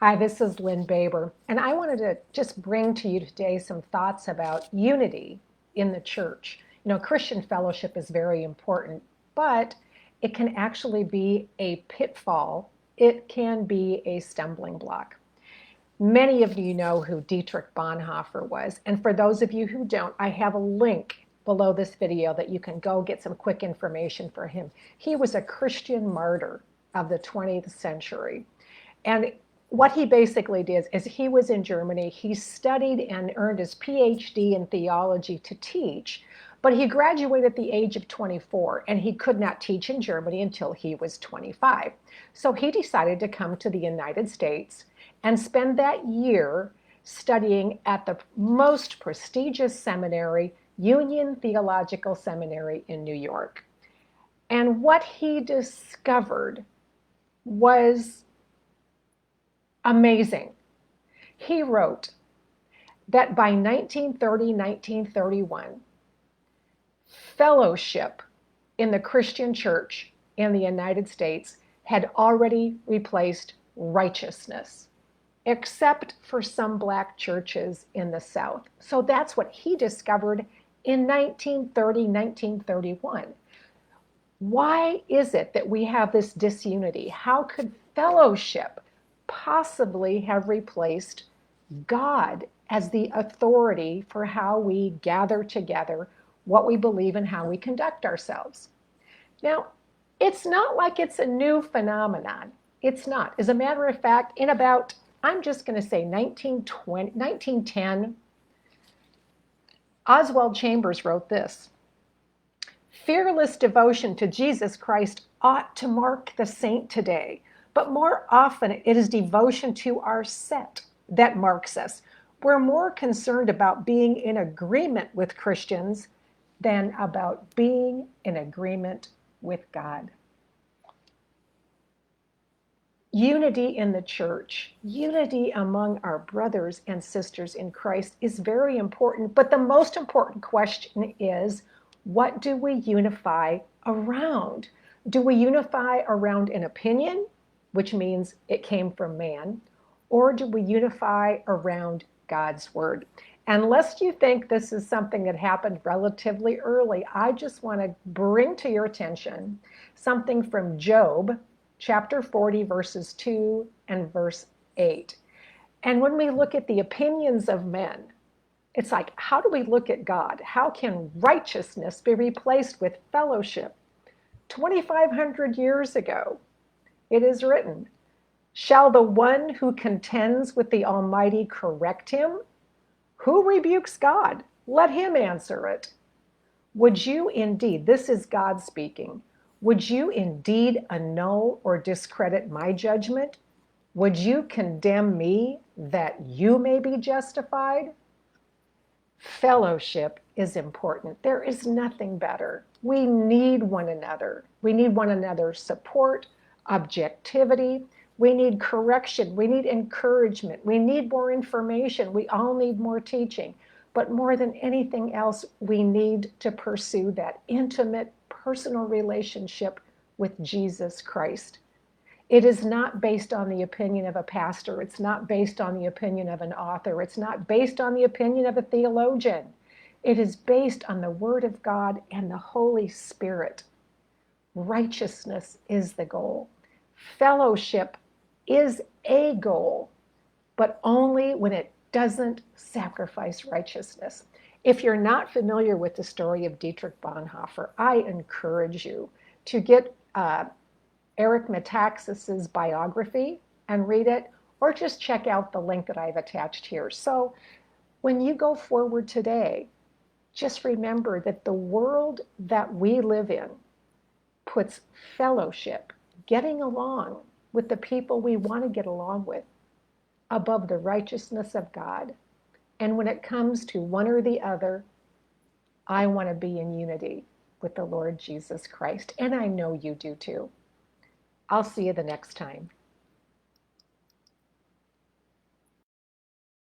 Hi, this is Lynn Baber, and I wanted to just bring to you today some thoughts about unity in the church. Christian fellowship is very important, but it can actually be a pitfall. It can be a stumbling block. Many of you know who Dietrich Bonhoeffer was, and for those of you who don't, I have a link below this video that you can go get some quick information for him. He was a Christian martyr of the 20th century. And what he basically did is he was in Germany. He studied and earned his PhD in theology to teach, but he graduated at the age of 24, and he could not teach in Germany until he was 25. So he decided to come to the United States and spend that year studying at the most prestigious seminary, Union Theological Seminary in New York. And what he discovered was amazing. He wrote that by 1930, 1931, fellowship in the Christian church in the United States had already replaced righteousness, except for some black churches in the South. So that's what he discovered in 1930, 1931. Why is it that we have this disunity? How could fellowship possibly have replaced God as the authority for how we gather together, what we believe, and how we conduct ourselves? Now, it's not like it's a new phenomenon. It's not. As a matter of fact, in about, I'm just going to say 1910, Oswald Chambers wrote this: "Fearless devotion to Jesus Christ ought to mark the saint today, but more often it is devotion to our set that marks us. We're more concerned about being in agreement with Christians than about being in agreement with God." Unity in the church, unity among our brothers and sisters in Christ is very important, but the most important question is, what do we unify around? Do we unify around an opinion, which means it came from man, or do we unify around God's word? And lest you think this is something that happened relatively early, I just want to bring to your attention something from Job, chapter 40, verses 2 and verse 8. And when we look at the opinions of men, it's like, how do we look at God? How can righteousness be replaced with fellowship? 2,500 years ago, it is written, "Shall the one who contends with the Almighty correct him? Who rebukes God? Let him answer it. Would you indeed," this is God speaking, "would you indeed annul or discredit my judgment? Would you condemn me that you may be justified?" Fellowship is important. There is nothing better. We need one another. We need one another's support, objectivity. We need correction. We need encouragement. We need more information. We all need more teaching. But more than anything else, we need to pursue that intimate, personal relationship with Jesus Christ. It is not based on the opinion of a pastor. It's not based on the opinion of an author. It's not based on the opinion of a theologian. It is based on the Word of God and the Holy Spirit. Righteousness is the goal. Fellowship is a goal, but only when it doesn't sacrifice righteousness. If you're not familiar with the story of Dietrich Bonhoeffer, I encourage you to get Eric Metaxas's biography and read it, or just check out the link that I've attached here. So when you go forward today, just remember that the world that we live in puts fellowship, getting along with the people we want to get along with, above the righteousness of God. And when it comes to one or the other, I want to be in unity with the Lord Jesus Christ. And I know you do too. I'll see you the next time.